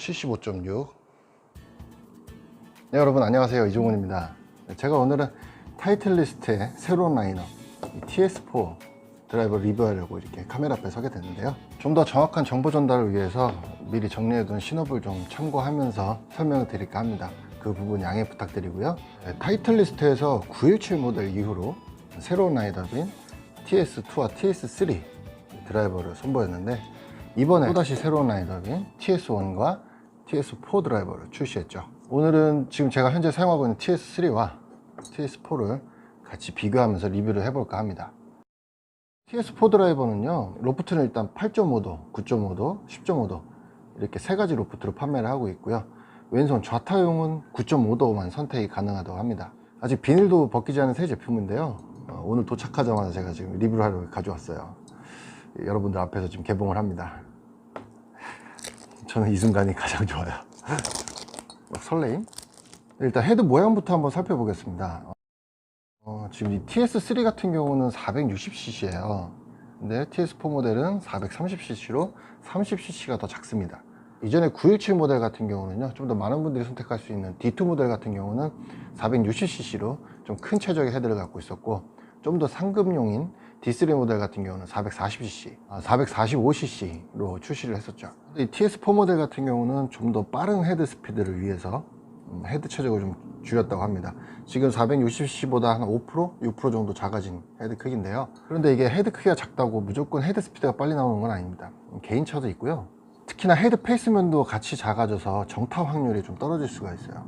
75.6. 네, 여러분 안녕하세요, 이종훈입니다. 제가 오늘은 타이틀리스트의 새로운 라인업 TS4 드라이버 리뷰하려고 이렇게 카메라 앞에 서게 됐는데요. 좀 더 정확한 정보 전달을 위해서 미리 정리해둔 신호를 좀 참고하면서 설명을 드릴까 합니다. 그 부분 양해 부탁드리고요. 타이틀리스트에서 917 모델 이후로 새로운 라인업인 TS2와 TS3 드라이버를 선보였는데, 이번에 또다시 새로운 라인업인 TS1과 TS4 드라이버를 출시했죠. 오늘은 지금 제가 현재 사용하고 있는 TS3와 TS4를 같이 비교하면서 리뷰를 해볼까 합니다. TS4 드라이버는요, 로프트는 일단 8.5도, 9.5도, 10.5도 이렇게 세 가지 로프트로 판매를 하고 있고요. 왼손 좌타용은 9.5도만 선택이 가능하다고 합니다. 아직 비닐도 벗기지 않은 새 제품인데요, 오늘 도착하자마자 제가 지금 리뷰를 하러 가져왔어요. 여러분들 앞에서 지금 개봉을 합니다. 저는 이 순간이 가장 좋아요. 설레임. 일단 헤드 모양부터 한번 살펴보겠습니다. 지금 이 TS3 같은 경우는 460cc예요. 근데 TS4 모델은 430cc로 30cc가 더 작습니다. 이전에 917 모델 같은 경우는요, 좀 더 많은 분들이 선택할 수 있는 D2 모델 같은 경우는 460cc로 좀 큰 체적의 헤드를 갖고 있었고, 좀 더 상급용인 D3 모델 같은 경우는 440cc, 445cc로 출시를 했었죠. 이 TS4 모델 같은 경우는 좀 더 빠른 헤드 스피드를 위해서 헤드 체적을 좀 줄였다고 합니다. 지금 460cc보다 한 5%, 6% 정도 작아진 헤드 크기인데요. 그런데 이게 헤드 크기가 작다고 무조건 헤드 스피드가 빨리 나오는 건 아닙니다. 개인차도 있고요. 특히나 헤드 페이스면도 같이 작아져서 정타 확률이 좀 떨어질 수가 있어요.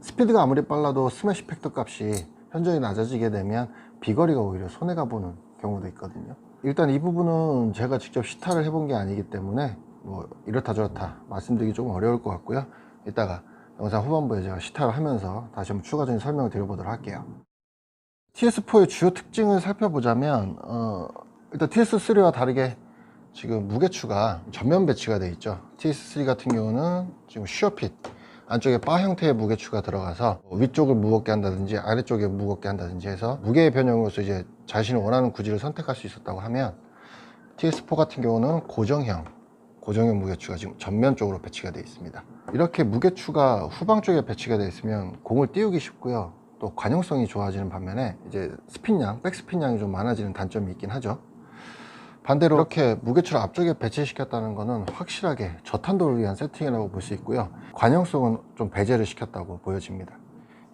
스피드가 아무리 빨라도 스매시 팩터 값이 현저히 낮아지게 되면 비거리가 오히려 손해가 보는 경우도 있거든요. 일단 이 부분은 제가 직접 시타를 해본 게 아니기 때문에 뭐 이렇다 저렇다 말씀드리기 조금 어려울 것 같고요. 이따가 영상 후반부에 제가 시타를 하면서 다시 한번 추가적인 설명을 드려보도록 할게요. TS4의 주요 특징을 살펴보자면, 일단 TS3와 다르게 지금 무게추가 전면 배치가 되어 있죠. TS3 같은 경우는 지금 슈어핏 안쪽에 바 형태의 무게추가 들어가서 위쪽을 무겁게 한다든지 아래쪽에 무겁게 한다든지 해서 무게의 변형으로서 이제 자신이 원하는 구질을 선택할 수 있었다고 하면, TS4 같은 경우는 고정형 무게추가 지금 전면 쪽으로 배치가 되어 있습니다. 이렇게 무게추가 후방 쪽에 배치가 되어 있으면 공을 띄우기 쉽고요, 또 관용성이 좋아지는 반면에 이제 스핀량, 백스핀량이 좀 많아지는 단점이 있긴 하죠. 반대로 이렇게 무게추를 앞쪽에 배치시켰다는 것은 확실하게 저탄도를 위한 세팅이라고 볼 수 있고요, 관용성은 좀 배제를 시켰다고 보여집니다.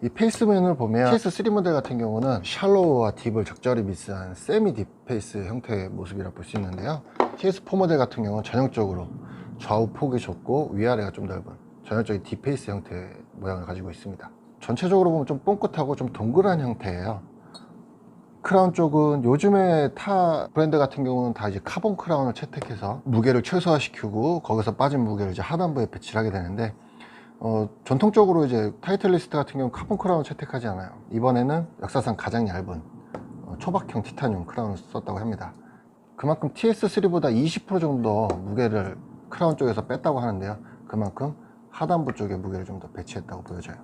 이 페이스면을 보면 TS3 모델 같은 경우는 샬로우와 딥을 적절히 믹스한 세미 딥 페이스 형태의 모습이라고 볼 수 있는데요, TS4 모델 같은 경우는 전형적으로 좌우 폭이 좁고 위아래가 좀 넓은 전형적인 딥 페이스 형태의 모양을 가지고 있습니다. 전체적으로 보면 좀 뽕긋하고 좀 동그란 형태예요. 크라운 쪽은 요즘에 타 브랜드 같은 경우는 다 이제 카본 크라운을 채택해서 무게를 최소화시키고 거기서 빠진 무게를 이제 하단부에 배치를 하게 되는데, 전통적으로 이제 타이틀리스트 같은 경우는 카본 크라운을 채택하지 않아요. 이번에는 역사상 가장 얇은 초박형 티타늄 크라운을 썼다고 합니다. 그만큼 TS3보다 20% 정도 무게를 크라운 쪽에서 뺐다고 하는데요, 그만큼 하단부 쪽에 무게를 좀 더 배치했다고 보여져요.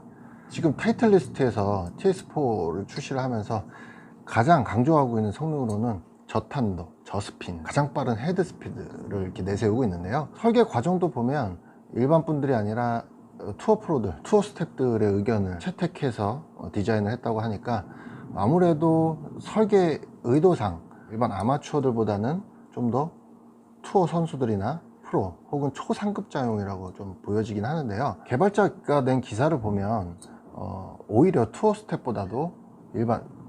지금 타이틀리스트에서 TS4를 출시를 하면서 가장 강조하고 있는 성능으로는 저탄도, 저스핀, 가장 빠른 헤드 스피드를 이렇게 내세우고 있는데요, 설계 과정도 보면 일반 분들이 아니라 투어 프로들, 투어 스태프들의 의견을 채택해서 디자인을 했다고 하니까 아무래도 설계 의도상 일반 아마추어들보다는 좀 더 투어 선수들이나 프로 혹은 초상급자용이라고 좀 보여지긴 하는데요, 개발자가 낸 기사를 보면 오히려 투어 스텝보다도 일반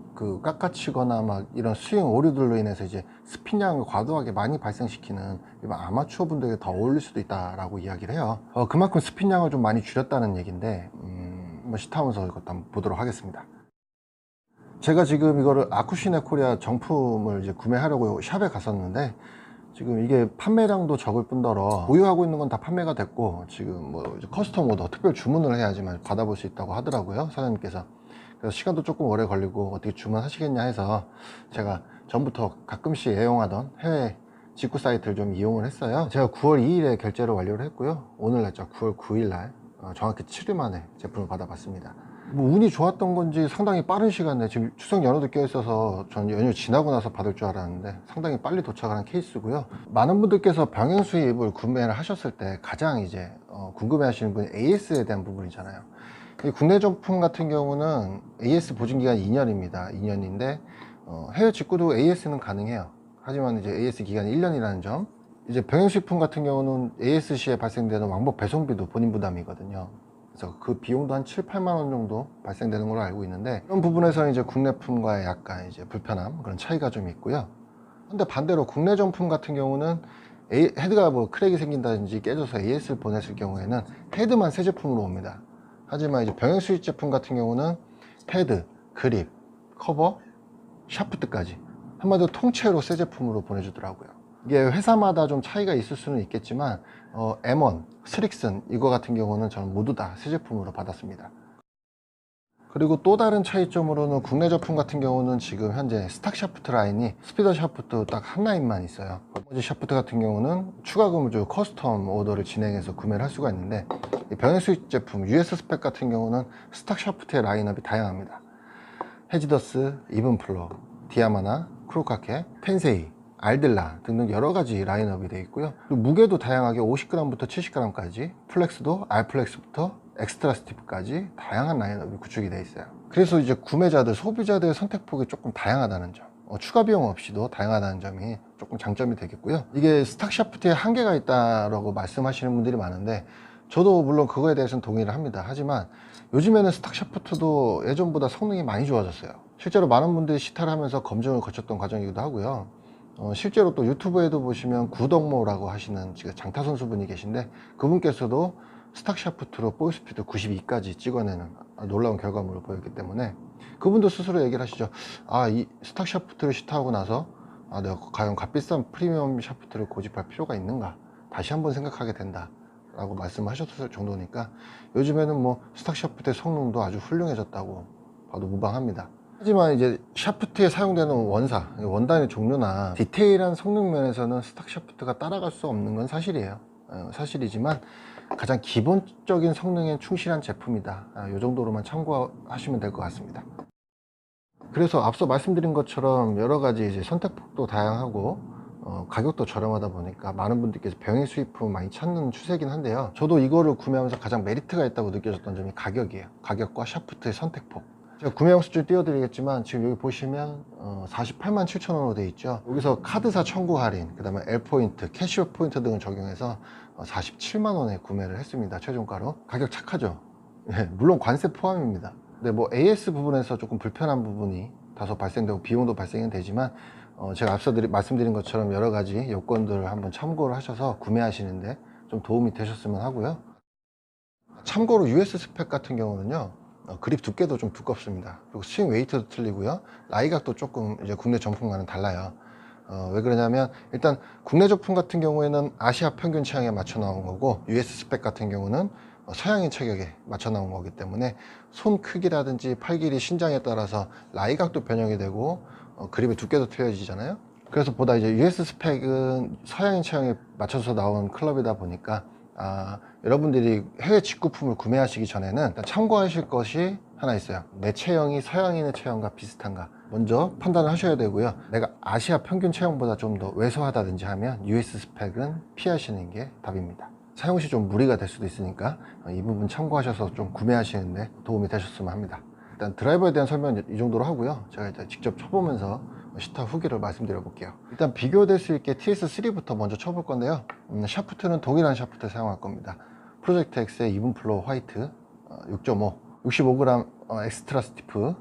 깎아치거나 막 이런 스윙 오류들로 인해서 이제 스핀량을 과도하게 많이 발생시키는 일반 아마추어 분들에게 더 어울릴 수도 있다라고 이야기를 해요. 그만큼 스핀량을 좀 많이 줄였다는 얘기인데, 한번 시타하면서 이것도 한번 보도록 하겠습니다. 제가 지금 이거를 아쿠시네 코리아 정품을 이제 구매하려고 샵에 갔었는데, 지금 이게 판매량도 적을 뿐더러 보유하고 있는 건 다 판매가 됐고, 지금 뭐 이제 커스텀 오더, 특별 주문을 해야지만 받아볼 수 있다고 하더라고요, 사장님께서. 그래서 시간도 조금 오래 걸리고 어떻게 주문하시겠냐 해서 제가 전부터 가끔씩 애용하던 해외 직구 사이트를 좀 이용을 했어요. 제가 9월 2일에 결제를 완료를 했고요, 오늘 날짜 9월 9일날 정확히 7일 만에 제품을 받아봤습니다. 뭐 운이 좋았던 건지 상당히 빠른 시간에, 지금 추석 연휴도 껴있어서 전 연휴 지나고 나서 받을 줄 알았는데 상당히 빨리 도착을 한 케이스고요. 많은 분들께서 병행 수입을 구매를 하셨을 때 가장 이제 궁금해 하시는 분이 AS에 대한 부분이잖아요. 이 국내 정품 같은 경우는 AS 보증기간이 2년입니다. 2년인데 해외 직구도 AS는 가능해요. 하지만 이제 AS 기간이 1년이라는 점. 이제 병행수입품 같은 경우는 AS 시에 발생되는 왕복 배송비도 본인 부담이거든요. 그래서 그 비용도 한 7, 8만 원 정도 발생되는 걸로 알고 있는데, 이런 부분에서 이제 국내품과의 약간 이제 불편함, 그런 차이가 좀 있고요. 근데 반대로 국내 정품 같은 경우는 헤드가 뭐 크랙이 생긴다든지 깨져서 AS를 보냈을 경우에는 헤드만 새 제품으로 옵니다. 하지만 이제 병행 수입 제품 같은 경우는 헤드, 그립, 커버, 샤프트까지 한마디로 통째로 새 제품으로 보내주더라고요. 이게 회사마다 좀 차이가 있을 수는 있겠지만 M1, 스릭슨 이거 같은 경우는 저는 모두 다 새 제품으로 받았습니다. 그리고 또 다른 차이점으로는 국내 제품 같은 경우는 지금 현재 스탁 샤프트 라인이 스피더 샤프트 딱 한 라인만 있어요. 나머지 샤프트 같은 경우는 추가금을 주고 커스텀 오더를 진행해서 구매를 할 수가 있는데, 병행 수입 제품 US 스펙 같은 경우는 스탁 샤프트의 라인업이 다양합니다. 헤지더스, 이븐플로, 디아마나, 크로카케, 펜세이, 알들라 등등 여러가지 라인업이 되어 있고요. 그리고 무게도 다양하게 50g부터 70g까지, 플렉스도 R플렉스부터 엑스트라 스티프까지 다양한 라인업이 구축이 되어 있어요. 그래서 이제 구매자들, 소비자들의 선택폭이 조금 다양하다는 점, 추가 비용 없이도 다양하다는 점이 조금 장점이 되겠고요. 이게 스탁 샤프트에 한계가 있다라고 말씀하시는 분들이 많은데, 저도 물론 그거에 대해서는 동의를 합니다. 하지만 요즘에는 스탁 샤프트도 예전보다 성능이 많이 좋아졌어요. 실제로 많은 분들이 시타를 하면서 검증을 거쳤던 과정이기도 하고요. 실제로 또 유튜브에도 보시면 구덕모라고 하시는 지금 장타 선수분이 계신데, 그분께서도 스탁 샤프트로 볼 스피드 92까지 찍어내는 놀라운 결과물을 보였기 때문에, 그분도 스스로 얘기를 하시죠. 이 스탁 샤프트를 시타하고 나서 내가 과연 값비싼 프리미엄 샤프트를 고집할 필요가 있는가, 다시 한번 생각하게 된다 라고 말씀하셨을 정도니까, 요즘에는 뭐 스탁 샤프트의 성능도 아주 훌륭해졌다고 봐도 무방합니다. 하지만 이제 샤프트에 사용되는 원단의 종류나 디테일한 성능 면에서는 스탁 샤프트가 따라갈 수 없는 건 사실이에요. 사실이지만 가장 기본적인 성능에 충실한 제품이다, 이 정도로만 참고하시면 될 것 같습니다. 그래서 앞서 말씀드린 것처럼 여러 가지 이제 선택폭도 다양하고 가격도 저렴하다 보니까 많은 분들께서 병행 수입품 많이 찾는 추세긴 한데요, 저도 이거를 구매하면서 가장 메리트가 있다고 느껴졌던 점이 가격이에요. 가격과 샤프트의 선택폭. 제가 구매 영수증 띄워드리겠지만, 지금 여기 보시면 48만 7천 원으로 되어 있죠. 여기서 카드사 청구 할인, 그 다음에 L포인트, 캐시백 포인트 등을 적용해서 47만 원에 구매를 했습니다. 최종가로. 가격 착하죠. 물론 관세 포함입니다. 근데 뭐 AS 부분에서 조금 불편한 부분이 다소 발생되고 비용도 발생은 되지만, 제가 앞서 말씀드린 것처럼 여러 가지 요건들을 한번 참고를 하셔서 구매하시는데 좀 도움이 되셨으면 하고요. 참고로 US 스펙 같은 경우는요, 그립 두께도 좀 두껍습니다. 그리고 스윙 웨이트도 틀리고요, 라이각도 조금 이제 국내 정품과는 달라요. 왜 그러냐면, 일단 국내 제품 같은 경우에는 아시아 평균 체형에 맞춰 나온 거고, US 스펙 같은 경우는 서양인 체격에 맞춰 나온 거기 때문에 손 크기라든지 팔 길이, 신장에 따라서 라이각도 변형이 되고 그립의 두께도 틀려지잖아요. 그래서 보다 이제 US 스펙은 서양인 체형에 맞춰서 나온 클럽이다 보니까, 여러분들이 해외 직구품을 구매하시기 전에는 일단 참고하실 것이 하나 있어요. 내 체형이 서양인의 체형과 비슷한가 먼저 판단을 하셔야 되고요. 내가 아시아 평균 체형보다 좀 더 왜소하다든지 하면 US 스펙은 피하시는 게 답입니다. 사용 시 좀 무리가 될 수도 있으니까 이 부분 참고하셔서 좀 구매하시는데 도움이 되셨으면 합니다. 일단 드라이버에 대한 설명은 이 정도로 하고요, 제가 이제 직접 쳐보면서 시타 후기를 말씀드려 볼게요. 일단 비교될 수 있게 TS3부터 먼저 쳐볼 건데요, 샤프트는 동일한 샤프트 사용할 겁니다. 프로젝트 X의 이븐플로우 화이트 6.5 65g 엑스트라 스티프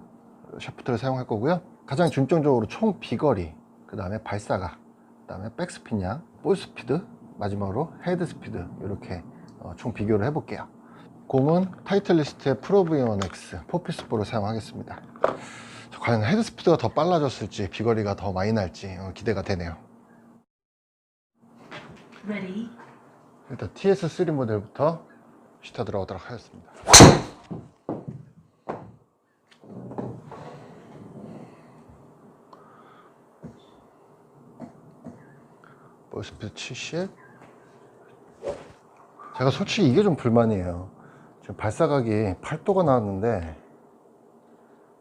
샤프트를 사용할 거고요. 가장 중점적으로 총 비거리, 그 다음에 발사각, 그 다음에 백스핀량, 볼 스피드, 마지막으로 헤드 스피드, 이렇게 총 비교를 해볼게요. 공은 타이틀리스트의 프로 V1X 4피스볼을 사용하겠습니다. 과연 헤드 스피드가 더 빨라졌을지 비거리가 더 많이 날지 기대가 되네요. Ready. 일단 TS3 모델부터 시타 들어가도록 하겠습니다. 볼 스피드 70. 제가 솔직히 이게 좀 불만이에요. 지금 발사각이 8도가 나왔는데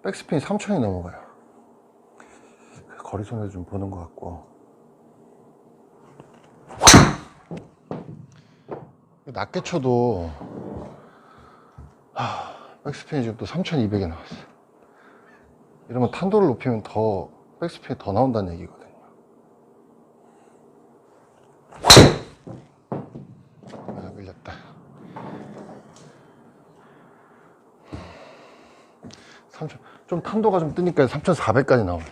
백스핀이 3000이 넘어가요. 거리손해도 좀 보는 것 같고, 낮게 쳐도 백스핀이 지금 또 3200에 나왔어. 이러면 탄도를 높이면 더 백스핀이 더 나온다는 얘기거든요. 밀렸다. 3000, 좀 탄도가 좀 뜨니까 3400까지 나오네.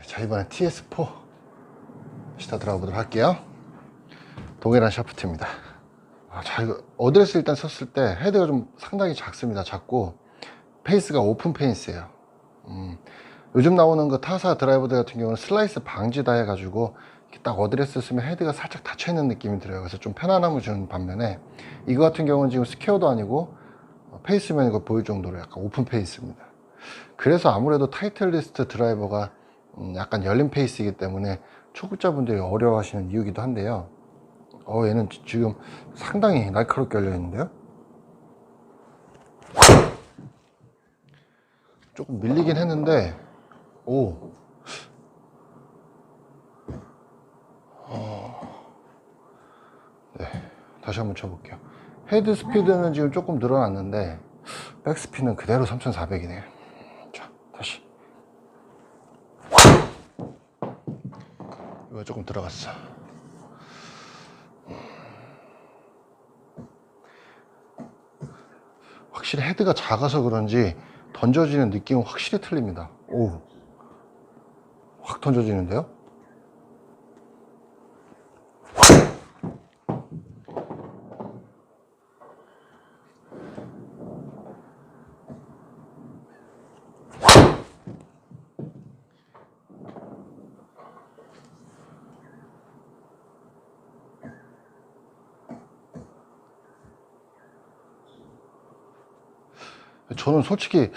자, 이번엔 TS4 시타 들어가 보도록 할게요. 동일한 샤프트입니다. 자, 이거 어드레스 일단 썼을 때 헤드가 좀 상당히 작습니다. 작고 페이스가 오픈 페이스예요. 요즘 나오는 그 타사 드라이버들 같은 경우는 슬라이스 방지다 해가지고 이렇게 딱 어드레스 쓰면 헤드가 살짝 닫혀 있는 느낌이 들어요. 그래서 좀 편안함을 주는 반면에 이거 같은 경우는 지금 스퀘어도 아니고 페이스면 이거 보일 정도로 약간 오픈 페이스입니다. 그래서 아무래도 타이틀리스트 드라이버가 약간 열린 페이스이기 때문에 초급자분들이 어려워하시는 이유기도 한데요. 얘는 지금 상당히 날카롭게 열려 있는데요. 조금 밀리긴 했는데, 네, 다시 한번 쳐볼게요. 헤드 스피드는 지금 조금 늘어났는데 백스피드는 그대로 3400이네요. 자, 다시. 이거 조금 들어갔어. 확실히 헤드가 작아서 그런지 던져지는 느낌은 확실히 틀립니다. 확 던져지는데요? 저는 솔직히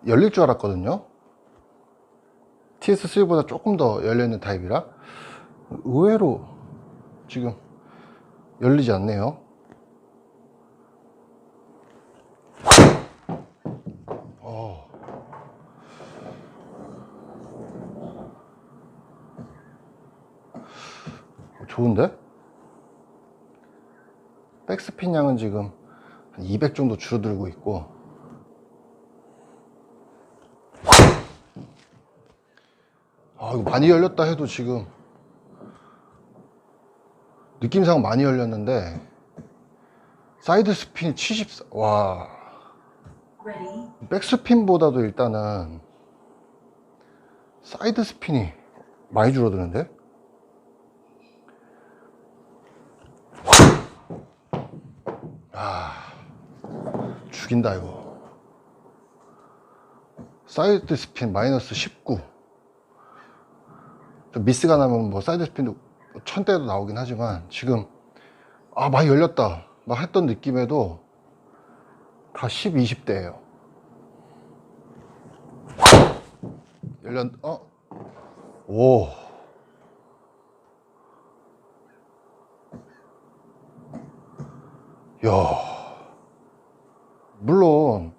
열릴 줄 알았거든요. TS3보다 조금 더 열려있는 타입이라 의외로 지금 열리지 않네요. 좋은데? 백스핀 양은 지금 한 200 정도 줄어들고 있고, 이거 많이 열렸다 해도 지금 느낌상 많이 열렸는데 사이드 스핀이 74. 와, 백스핀보다도 일단은 사이드 스핀이 많이 줄어드는데? 죽인다 이거. 사이드 스핀 마이너스 19. 좀 미스가 나면 뭐 사이드 스핀도 1000대도 나오긴 하지만 지금 많이 열렸다 막 했던 느낌에도 다 10, 20대예요. 오. 야. 물론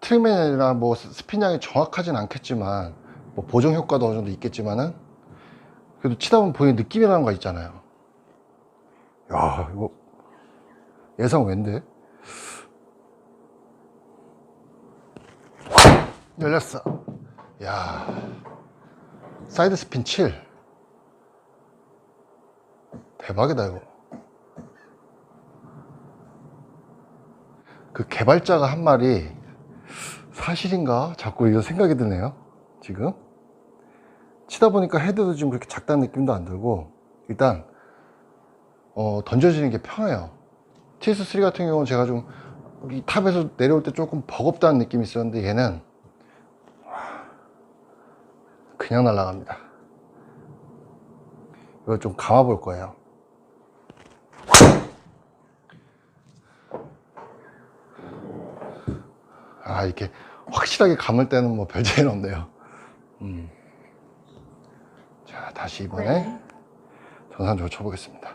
트림이나 뭐 스핀량이 정확하진 않겠지만 뭐 보정 효과도 어느 정도 있겠지만은 그래도 치다 보면 보이는 느낌이라는 거 있잖아요. 야, 이거 예상 왠데? 열렸어. 야, 사이드 스핀 7. 대박이다 이거. 그 개발자가 한 말이 사실인가? 자꾸 이거 생각이 드네요. 지금 치다 보니까 헤드도 지금 그렇게 작다는 느낌도 안 들고 일단 던져지는 게 편해요. TS3 같은 경우는 제가 좀 이 탑에서 내려올 때 조금 버겁다는 느낌이 있었는데 얘는 그냥 날아갑니다. 이걸 좀 감아 볼 거예요. 아, 이렇게 확실하게 감을 때는 뭐 별 차이는 없네요. 자, 다시 이번에 정상적으로 쳐보겠습니다.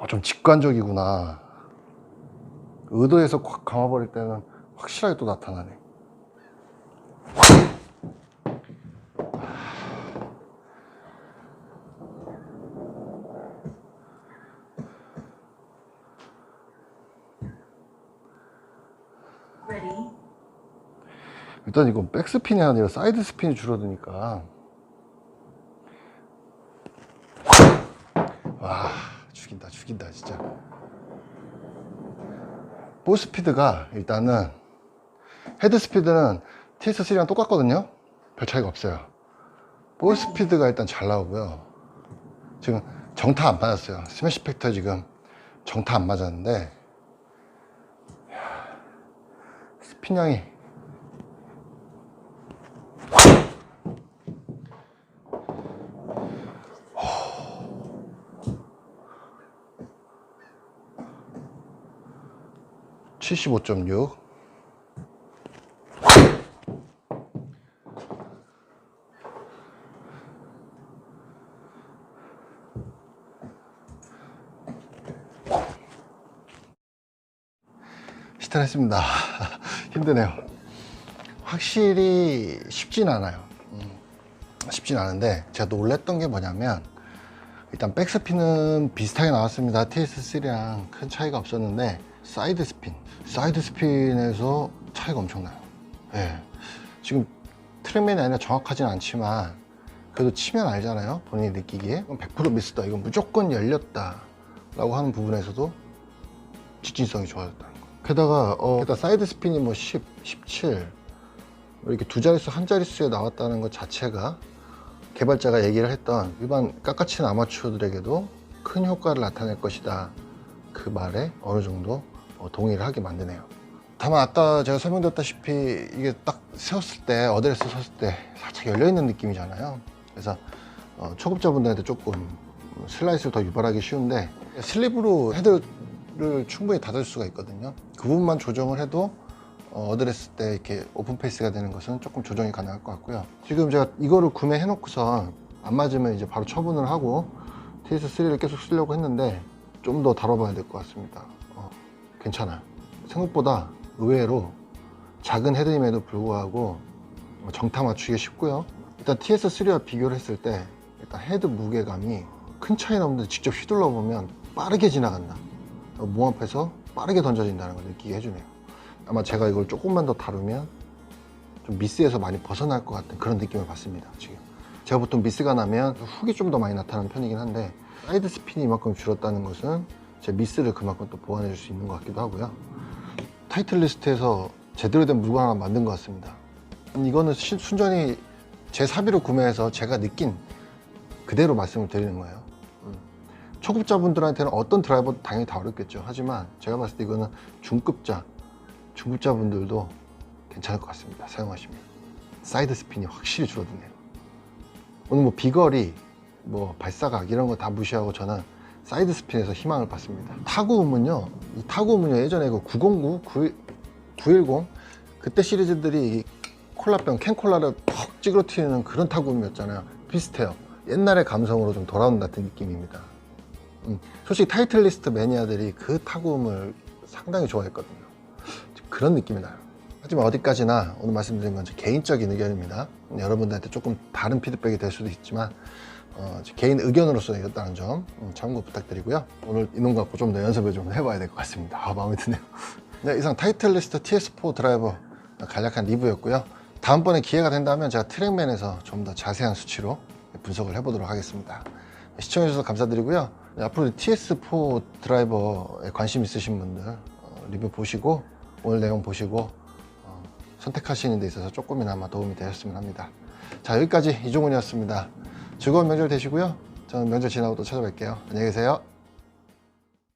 좀 직관적이구나. 의도해서 콱 감아버릴 때는 확실하게 또 나타나네. 일단 이건 백스핀이 아니라 사이드 스핀이 줄어드니까. 와, 죽인다 진짜. 볼 스피드가 일단은 헤드 스피드는 TS3랑 똑같거든요. 별 차이가 없어요. 볼 스피드가 일단 잘 나오고요. 지금 정타 안 맞았어요. 스매시 팩터 지금 정타 안 맞았는데 스핀량이 75.6. 시탈했습니다. 힘드네요. 확실히 쉽진 않아요. 쉽진 않은데 제가 놀랬던 게 뭐냐면 일단 백스핀은 비슷하게 나왔습니다. TS3랑 큰 차이가 없었는데 사이드 스핀에서 차이가 엄청나요. 네. 지금 트랙맨이 아니라 정확하진 않지만 그래도 치면 알잖아요. 본인이 느끼기에 100% 미스다, 이건 무조건 열렸다 라고 하는 부분에서도 직진성이 좋아졌다는 거. 게다가 사이드 스핀이 뭐 10, 17 이렇게 두 자릿수 한 자릿수에 나왔다는 것 자체가 개발자가 얘기를 했던 일반 깎아치는 아마추어들에게도 큰 효과를 나타낼 것이다, 그 말에 어느 정도 동의를 하게 만드네요. 다만 아까 제가 설명드렸다시피 이게 딱 세웠을 때, 어드레스 섰을 때 살짝 열려있는 느낌이잖아요. 그래서 초급자분들한테 조금 슬라이스를 더 유발하기 쉬운데 슬립으로 헤드를 충분히 닫을 수가 있거든요. 그 부분만 조정을 해도 어드레스 때 이렇게 오픈 페이스가 되는 것은 조금 조정이 가능할 것 같고요. 지금 제가 이거를 구매해 놓고서 안 맞으면 이제 바로 처분을 하고 TS3를 계속 쓰려고 했는데 좀 더 다뤄봐야 될 것 같습니다. 괜찮아요. 생각보다 의외로 작은 헤드임에도 불구하고 정타 맞추기 쉽고요. 일단 TS3와 비교를 했을 때 일단 헤드 무게감이 큰 차이는 없는데 직접 휘둘러 보면 빠르게 지나간다, 몸 앞에서 빠르게 던져진다는 걸 느끼게 해주네요. 아마 제가 이걸 조금만 더 다루면 좀 미스에서 많이 벗어날 것 같은 그런 느낌을 받습니다. 지금 제가 보통 미스가 나면 훅이 좀 더 많이 나타나는 편이긴 한데 사이드 스핀이 이만큼 줄었다는 것은 제 미스를 그만큼 또 보완해 줄 수 있는 것 같기도 하고요. 타이틀 리스트에서 제대로 된 물건 하나 만든 것 같습니다. 이거는 순전히 제 사비로 구매해서 제가 느낀 그대로 말씀을 드리는 거예요. 초급자분들한테는 어떤 드라이버도 당연히 다 어렵겠죠. 하지만 제가 봤을 때 이거는 중급자분들도 괜찮을 것 같습니다. 사용하시면. 사이드 스핀이 확실히 줄어드네요. 오늘 뭐 비거리, 뭐 발사각 이런 거 다 무시하고 저는 사이드 스핀에서 희망을 받습니다. 타구음은요, 이 타구음은요, 예전에 그 909, 910 그때 시리즈들이 콜라병, 캔콜라를 퍽 찌그러뜨리는 그런 타구음이었잖아요. 비슷해요. 옛날의 감성으로 좀 돌아온 같은 느낌입니다. 솔직히 타이틀리스트 매니아들이 그 타구음을 상당히 좋아했거든요. 그런 느낌이 나요. 하지만 어디까지나 오늘 말씀드린 건 제 개인적인 의견입니다. 여러분들한테 조금 다른 피드백이 될 수도 있지만 제 개인 의견으로서 이었다는 점 참고 부탁드리고요. 오늘 이놈 갖고 좀 더 연습을 좀 해봐야 될 것 같습니다. 마음에 드네요. 네, 이상 타이틀리스트 TS4 드라이버 간략한 리뷰였고요. 다음번에 기회가 된다면 제가 트랙맨에서 좀 더 자세한 수치로 분석을 해보도록 하겠습니다. 시청해주셔서 감사드리고요. 앞으로 TS4 드라이버에 관심 있으신 분들 리뷰 보시고 오늘 내용 보시고 선택하시는 데 있어서 조금이나마 도움이 되셨으면 합니다. 자, 여기까지 이종훈이었습니다. 즐거운 명절 되시고요. 저는 명절 지나고 또 찾아뵐게요. 안녕히 계세요.